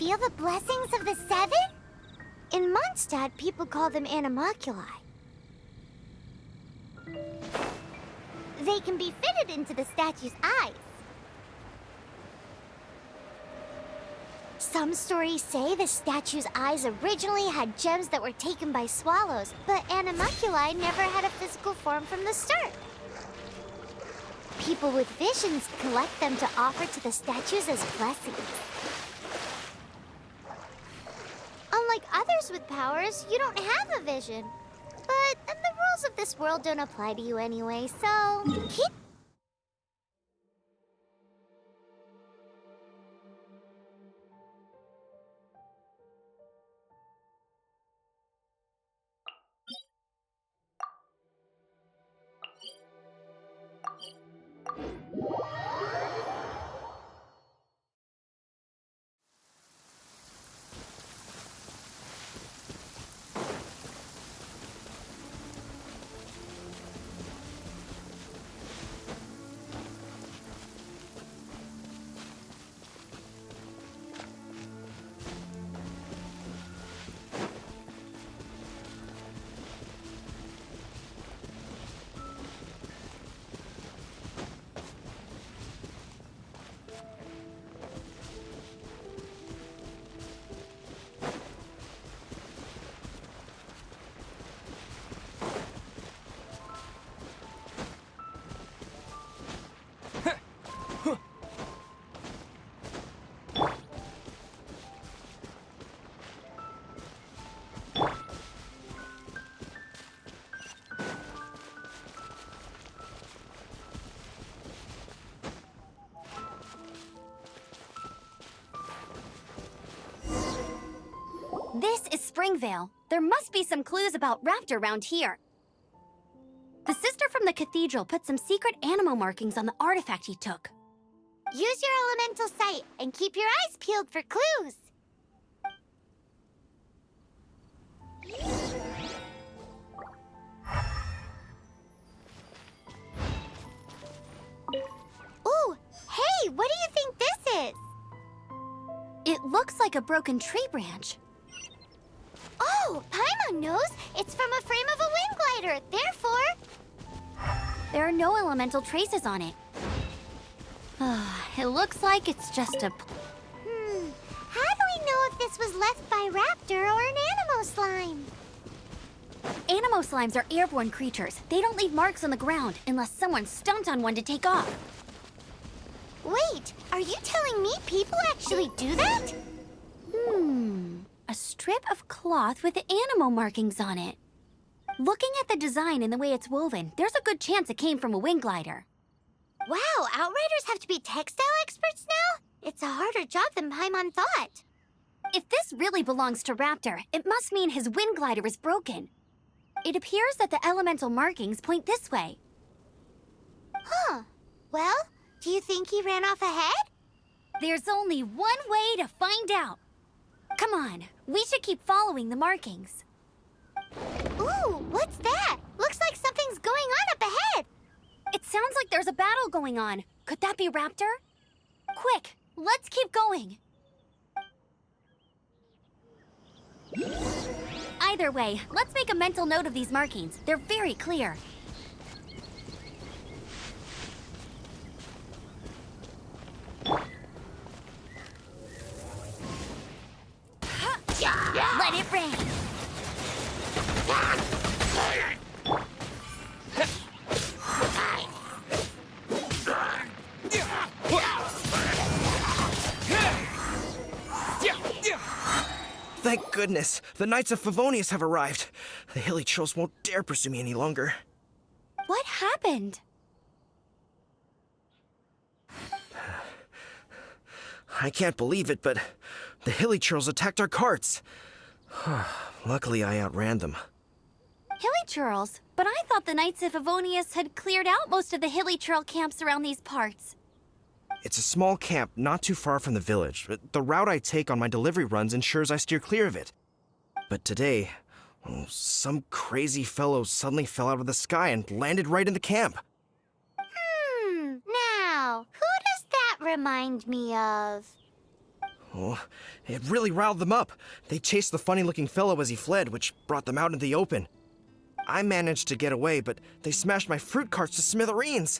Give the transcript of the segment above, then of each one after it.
feel the blessings of the seven? In Mondstadt, people call them animalculi. They can be fitted into the statue's eyes. Some stories say the statue's eyes originally had gems that were taken by swallows, but animalculi never had a physical form from the start. People with visions collect them to offer to the statues as blessings. Unlike others with powers, you don't have a vision. But the rules of this world don't apply to you anyway, so keep... This is Springvale. There must be some clues about Raptor around here. The sister from the cathedral put some secret animal markings on the artifact he took. Use your elemental sight and keep your eyes peeled for clues. Ooh, hey, what do you think this is? It looks like a broken tree branch. Oh, Paimon knows. It's from a frame of a wind glider. Therefore... There are no elemental traces on it. It looks like it's just a... How do we know if this was left by Raptor or an Animo slime? Animo slimes are airborne creatures. They don't leave marks on the ground unless someone stomped on one to take off. Wait, are you telling me people actually do that? A strip of cloth with Animo markings on it. Looking at the design and the way it's woven, there's a good chance it came from a wind glider. Wow, Outriders have to be textile experts now? It's a harder job than Paimon thought. If this really belongs to Raptor, it must mean his wind glider is broken. It appears that the elemental markings point this way. Huh. Well, do you think he ran off ahead? There's only one way to find out. Come on, we should keep following the markings. Ooh, what's that? Looks like something's going on up ahead. It sounds like there's a battle going on. Could that be Raptor? Quick, let's keep going. Either way, let's make a mental note of these markings. They're very clear. Let it rain. Thank goodness, the Knights of Favonius have arrived. The hilly trolls won't dare pursue me any longer. What happened? I can't believe it, but the hilly trolls attacked our carts. Luckily, I outran them. Hilly churls? But I thought the Knights of Favonius had cleared out most of the hilly churl camps around these parts. It's a small camp not too far from the village. The route I take on my delivery runs ensures I steer clear of it. But today, some crazy fellow suddenly fell out of the sky and landed right in the camp. Now, who does that remind me of? Oh, it really riled them up. They chased the funny-looking fellow as he fled, which brought them out into the open. I managed to get away, but they smashed my fruit carts to smithereens.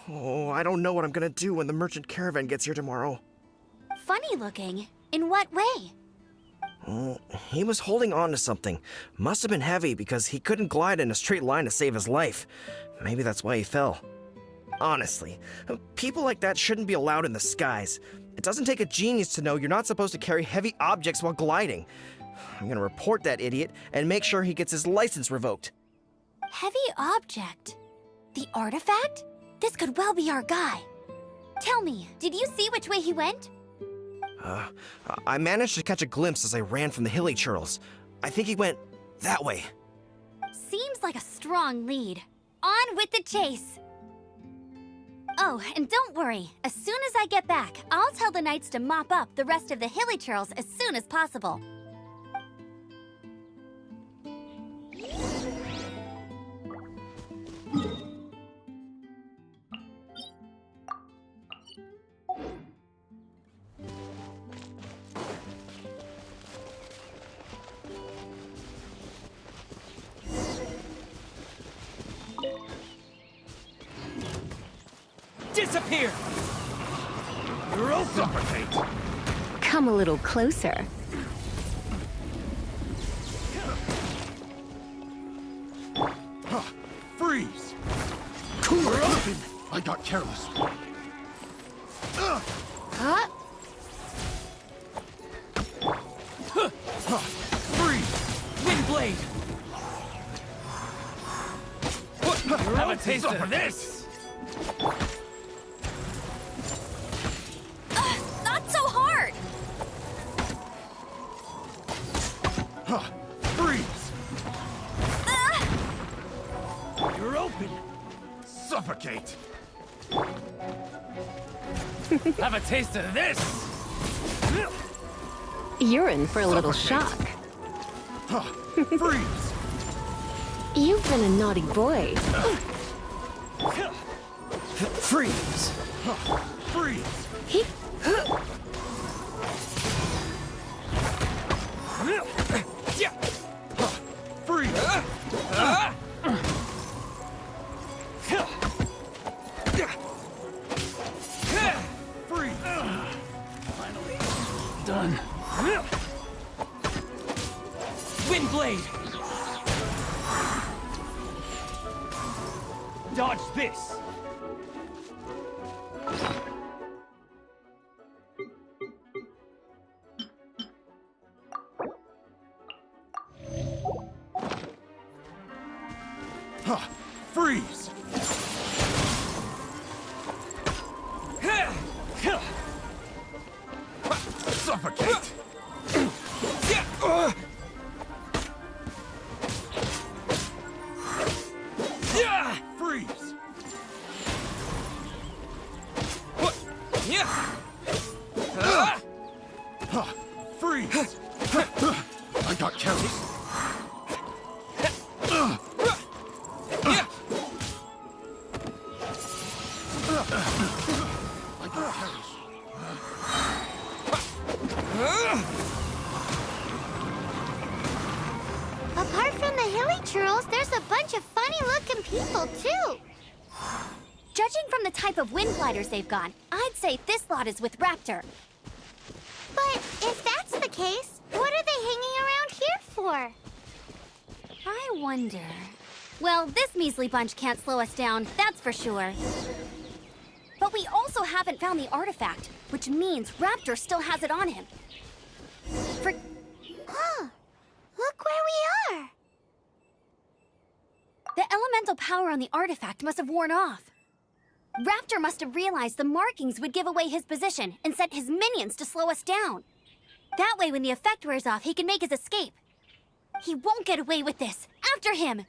Oh, I don't know what I'm gonna do when the merchant caravan gets here tomorrow. Funny looking? In what way? Oh, he was holding on to something. Must have been heavy because he couldn't glide in a straight line to save his life. Maybe that's why he fell. Honestly, people like that shouldn't be allowed in the skies. It doesn't take a genius to know you're not supposed to carry heavy objects while gliding. I'm gonna report that idiot and make sure he gets his license revoked. Heavy object? The artifact? This could well be our guy. Tell me, did you see which way he went? I managed to catch a glimpse as I ran from the hilly churls. I think he went that way. Seems like a strong lead. On with the chase! Oh, and don't worry. As soon as I get back, I'll tell the knights to mop up the rest of the hilly churls as soon as possible. Disappear! You're all suffocate! Come a little closer. Freeze! Cooler open! I got careless. Huh? Freeze! Wind blade! Have a taste of this! Not so hard! Freeze! You're open! Suffocate! Have a taste of this! You're in for a little shock. Freeze! You've been a naughty boy. Freeze! Freeze! He Freeze! Freeze! Finally done. Wind blade! Dodge this! Freeze! Suffocate! Freeze! Freeze! I got careless. I got careless. Apart from the hilly churls, there's a bunch of funny-looking people, too. Judging from the type of wind gliders they've got, I'd say this lot is with Raptor. But if that's the case, what are they hanging around here for? I wonder... Well, this measly bunch can't slow us down, that's for sure. But we also haven't found the artifact, which means Raptor still has it on him. Huh. Look where we are. The elemental power on the artifact must have worn off. Raptor must have realized the markings would give away his position and sent his minions to slow us down. That way, when the effect wears off, he can make his escape. He won't get away with this. After him!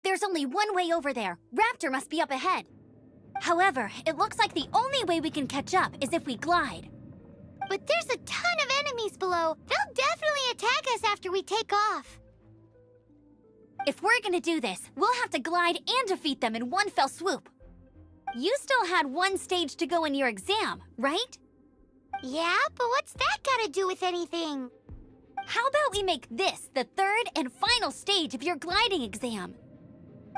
There's only one way over there. Raptor must be up ahead. However, it looks like the only way we can catch up is if we glide. But there's a ton of enemies below. They'll definitely attack us after we take off. If we're gonna do this, we'll have to glide and defeat them in one fell swoop. You still had one stage to go in your exam, right? Yeah, but what's that gotta do with anything? How about we make this the third and final stage of your gliding exam?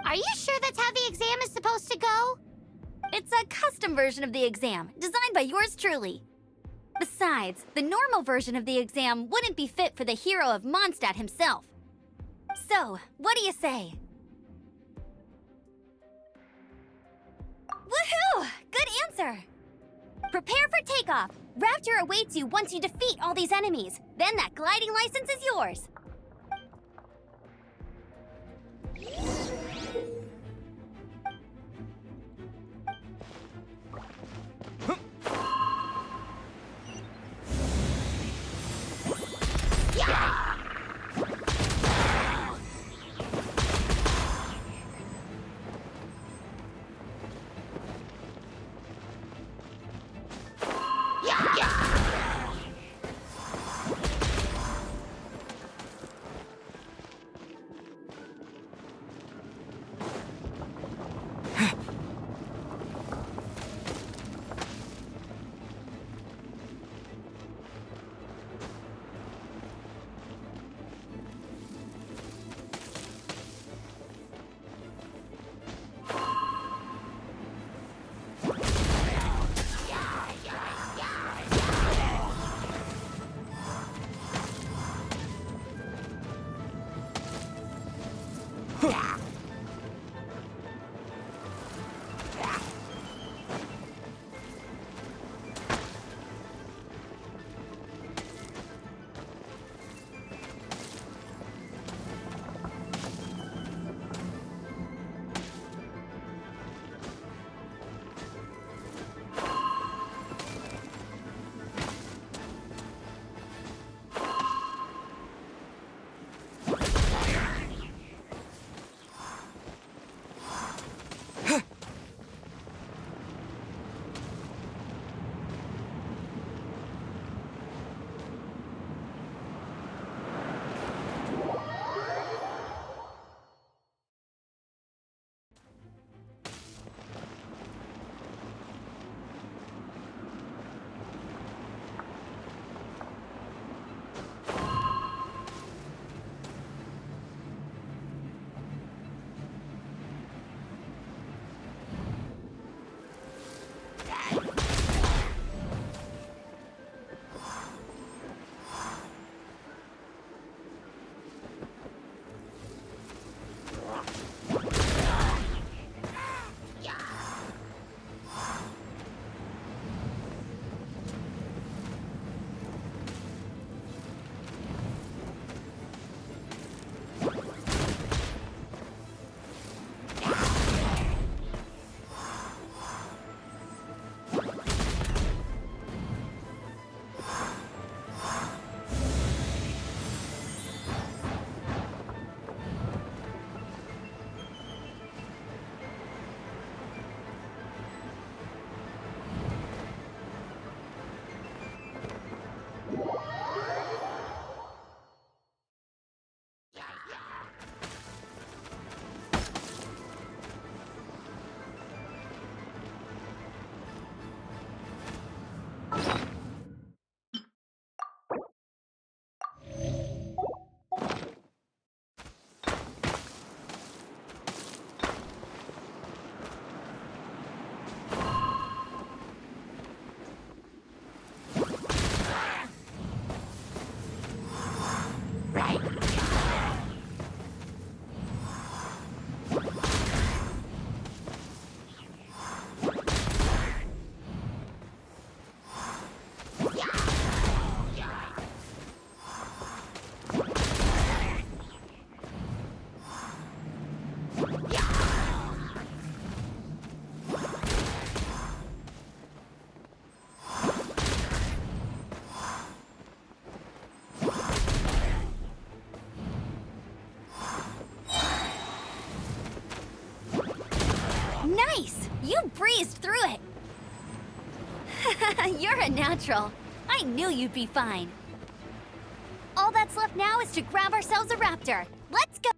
Are you sure that's how the exam is supposed to go? It's a custom version of the exam, designed by yours truly. Besides, the normal version of the exam wouldn't be fit for the hero of Mondstadt himself. So, what do you say? Woohoo! Good answer! Prepare for takeoff. Raptor awaits you once you defeat all these enemies. Then that gliding license is yours. Nice! You breezed through it! You're a natural. I knew you'd be fine. All that's left now is to grab ourselves a raptor. Let's go!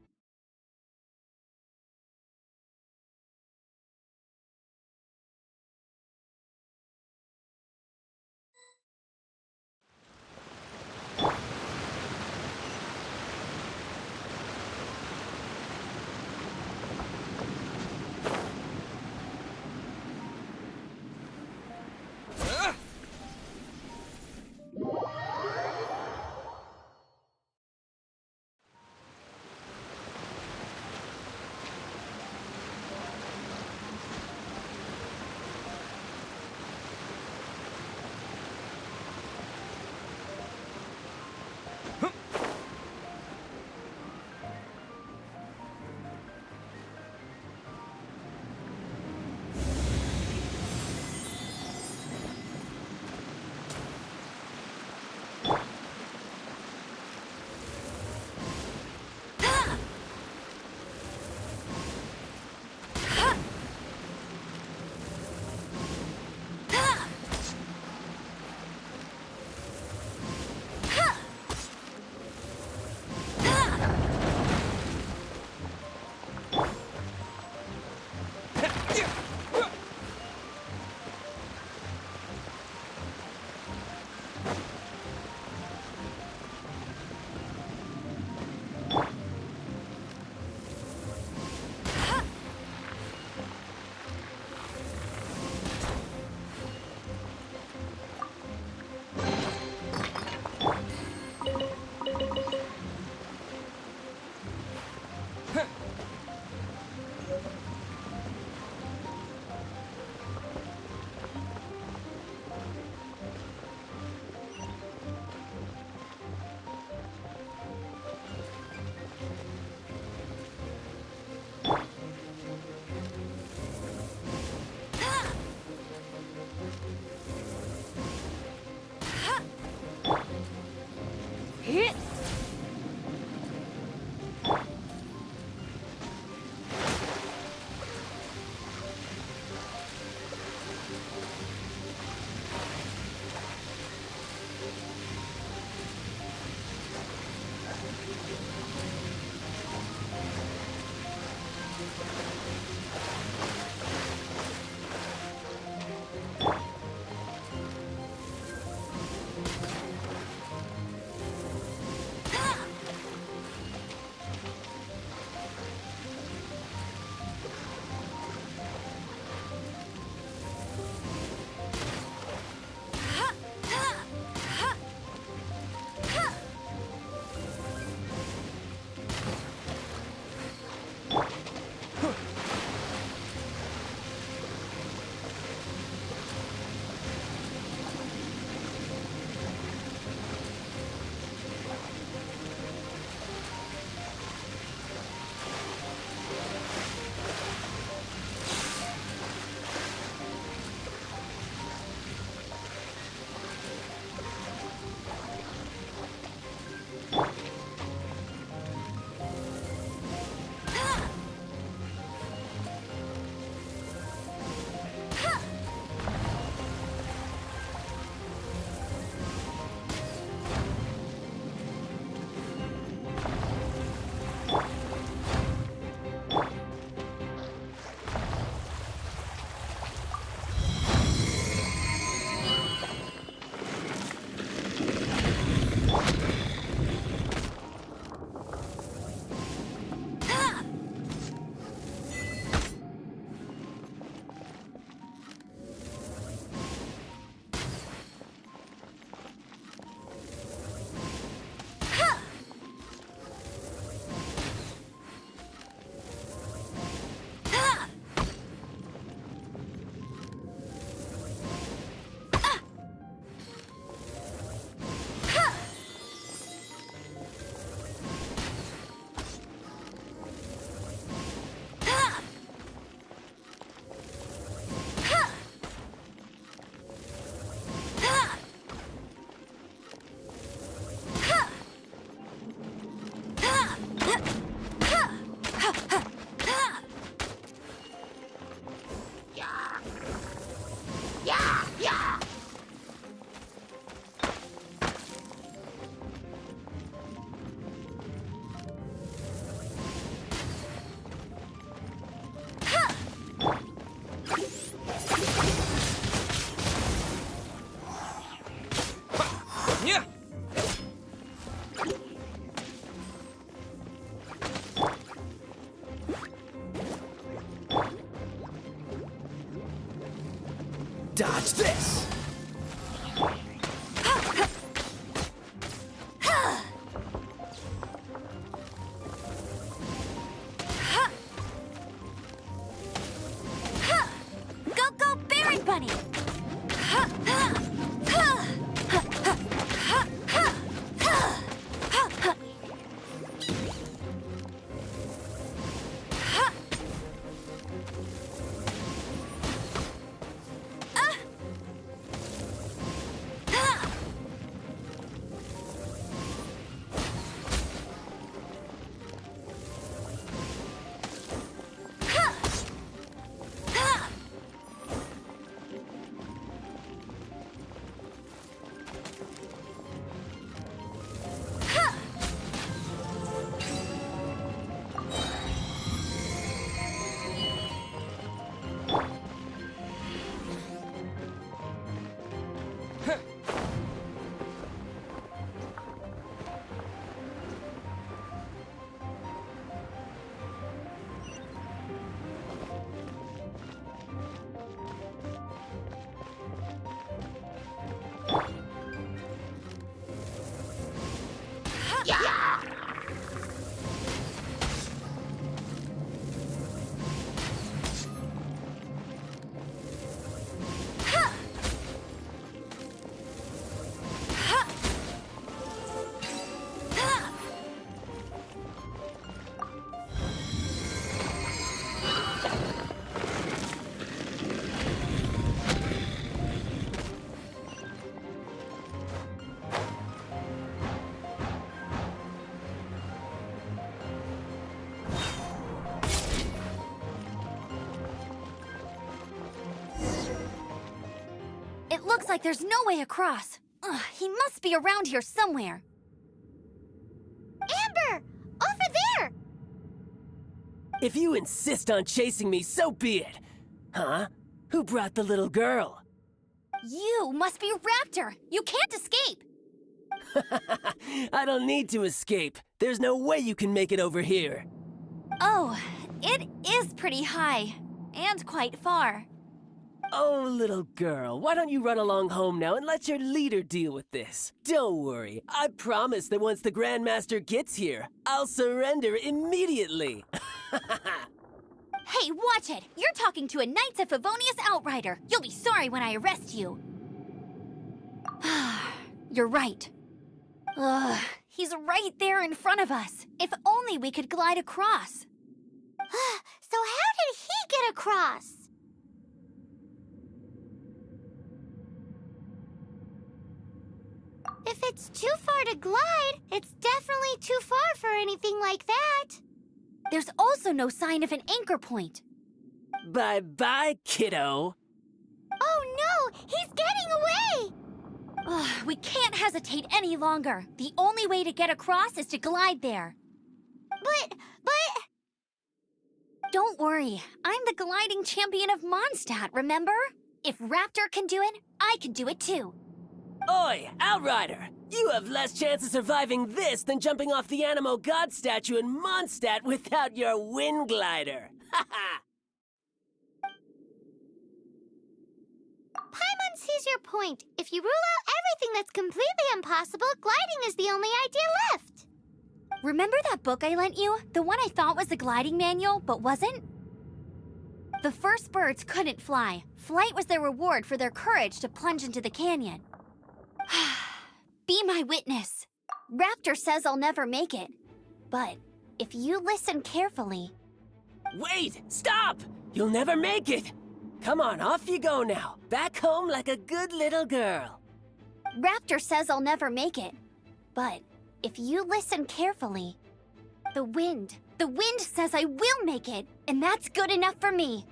Dodge this! Go, go, Berry Bunny! It looks like there's no way across. Ugh, he must be around here somewhere. Amber! Over there! If you insist on chasing me, so be it. Huh? Who brought the little girl? You must be Raptor. You can't escape. I don't need to escape. There's no way you can make it over here. Oh, it is pretty high. And quite far. Oh, little girl, why don't you run along home now and let your leader deal with this? Don't worry, I promise that once the Grandmaster gets here, I'll surrender immediately. Hey, watch it! You're talking to a Knights of Favonius outrider. You'll be sorry when I arrest you. You're right. Ugh, he's right there in front of us. If only we could glide across. So how did he get across? If it's too far to glide, it's definitely too far for anything like that. There's also no sign of an anchor point. Bye-bye, kiddo. Oh no, he's getting away! Ugh, we can't hesitate any longer. The only way to get across is to glide there. But... Don't worry, I'm the gliding champion of Mondstadt, remember? If Raptor can do it, I can do it too. Oi, Outrider! You have less chance of surviving this than jumping off the Animo God statue in Mondstadt without your wind glider. Haha! Paimon sees your point. If you rule out everything that's completely impossible, gliding is the only idea left. Remember that book I lent you? The one I thought was the gliding manual, but wasn't? The first birds couldn't fly. Flight was their reward for their courage to plunge into the canyon. Be my witness. Raptor says I'll never make it. But if you listen carefully... Wait! Stop! You'll never make it! Come on, off you go now. Back home like a good little girl. Raptor says I'll never make it. But if you listen carefully... The wind says I will make it, and that's good enough for me.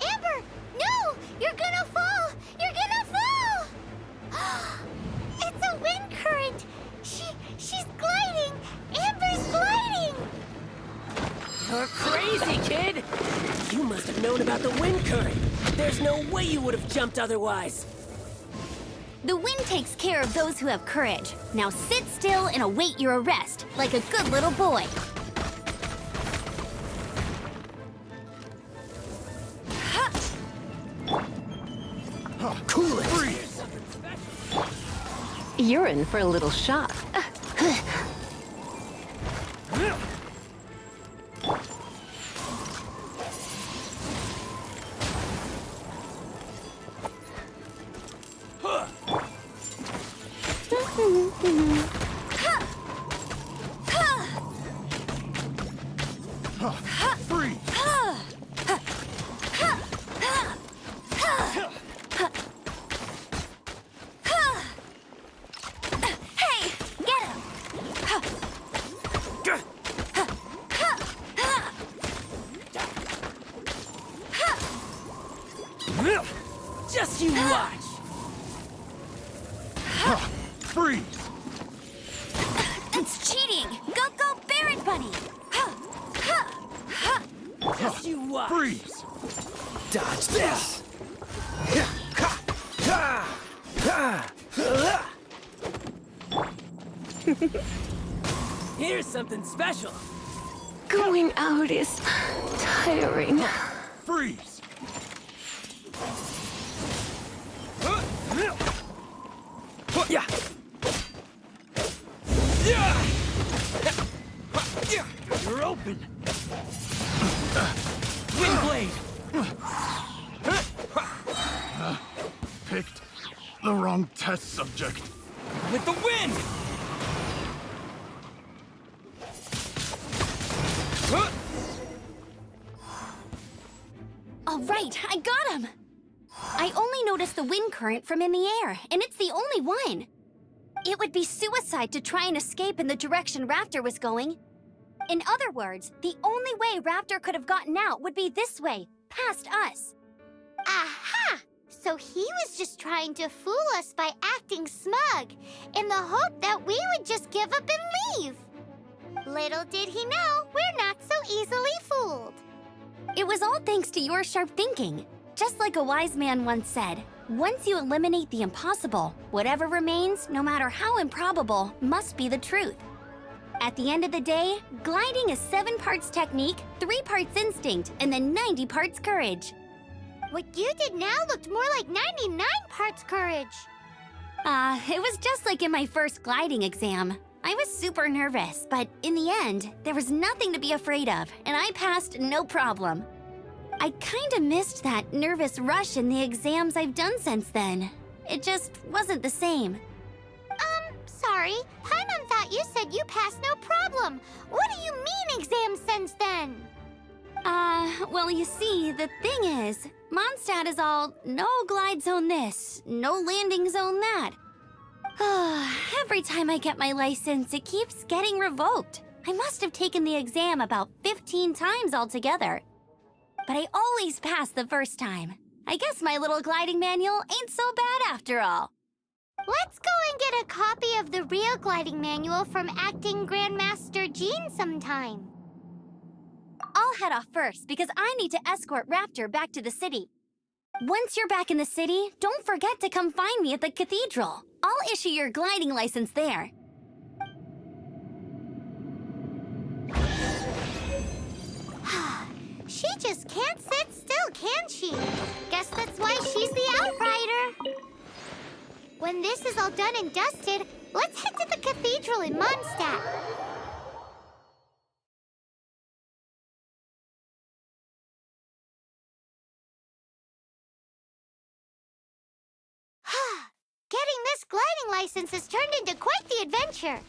Amber, no! You're gonna fall! You're gonna fall! It's a wind current! She's gliding! Amber's gliding! You're crazy, kid! You must have known about the wind current. There's no way you would have jumped otherwise. The wind takes care of those who have courage. Now sit still and await your arrest, like a good little boy. Cool it! Freeze! You're in for a little shock. Freeze! Hey, get him! Just you watch! Freeze! That's cheating! Go, Barrett Bunny! Just you watch! Freeze! Dodge this! Here's something special! Going out is tiring. Freeze! Yeah! You're open! Wind blade! Picked the wrong test subject. With the wind! All right, I got him! I only noticed the wind current from in the air, and it's the only one. It would be suicide to try and escape in the direction Raptor was going. In other words, the only way Raptor could have gotten out would be this way, past us. Aha! So he was just trying to fool us by acting smug, in the hope that we would just give up and leave. Little did he know, we're not so easily fooled. It was all thanks to your sharp thinking. Just like a wise man once said, once you eliminate the impossible, whatever remains, no matter how improbable, must be the truth. At the end of the day, gliding is 7 parts technique, 3 parts instinct, and then 90 parts courage. What you did now looked more like 99 parts courage. It was just like in my first gliding exam. I was super nervous, but in the end, there was nothing to be afraid of, and I passed no problem. I kinda missed that nervous rush in the exams I've done since then. It just wasn't the same. Sorry, Paimon thought you said you passed no problem. What do you mean exam since then? Well, you see, the thing is, Mondstadt is all no glide zone this, no landing zone that. Every time I get my license, it keeps getting revoked. I must have taken the exam about 15 times altogether. But I always pass the first time. I guess my little gliding manual ain't so bad after all. Let's go and get a copy of the real gliding manual from Acting Grandmaster Jean sometime. I'll head off first because I need to escort Raptor back to the city. Once you're back in the city, don't forget to come find me at the cathedral. I'll issue your gliding license there. She just can't sit still, can she? Guess that's why she's the outrider. When this is all done and dusted, let's head to the cathedral in Mondstadt. Getting this gliding license has turned into quite the adventure.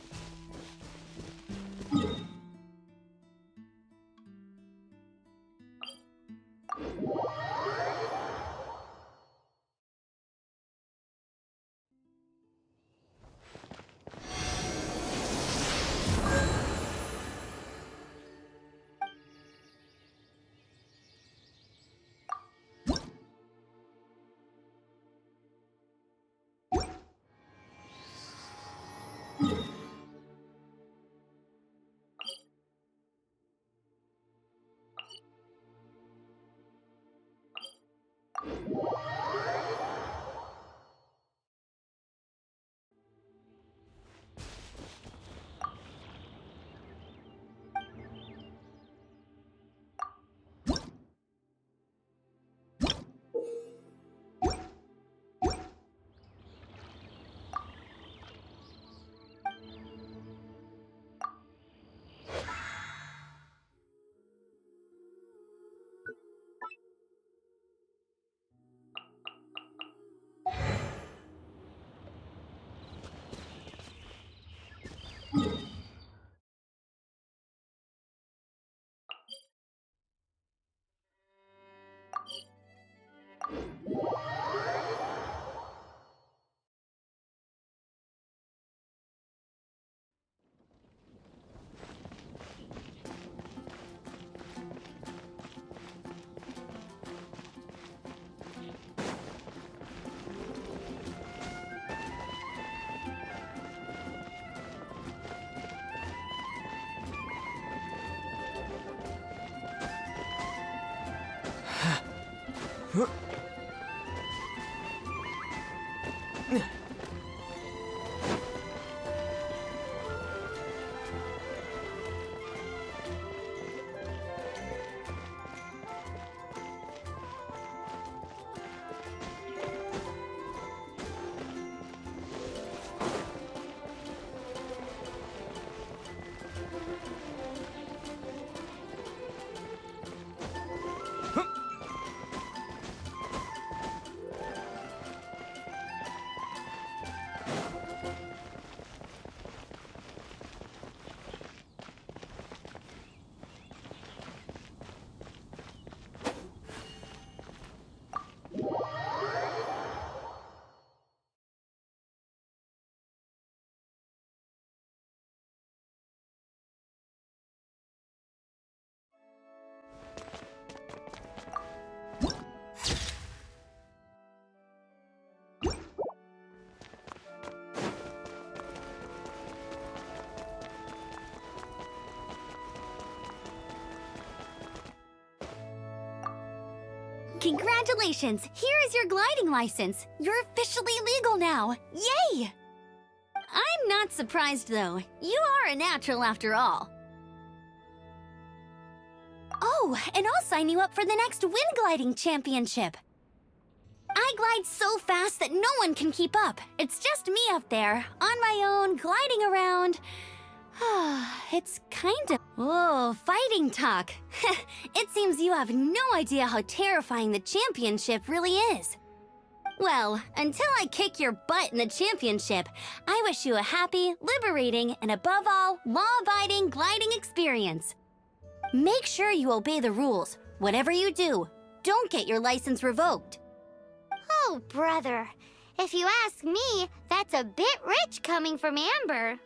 Congratulations! Here is your gliding license. You're officially legal now. Yay! I'm not surprised, though. You are a natural after all. Oh, and I'll sign you up for the next wind gliding championship. I glide so fast that no one can keep up. It's just me up there, on my own, gliding around. It's kind of... Whoa, fighting talk. It seems you have no idea how terrifying the championship really is. Well, until I kick your butt in the championship, I wish you a happy, liberating, and above all, law-abiding gliding experience. Make sure you obey the rules. Whatever you do, don't get your license revoked. Oh, brother. If you ask me, that's a bit rich coming from Amber.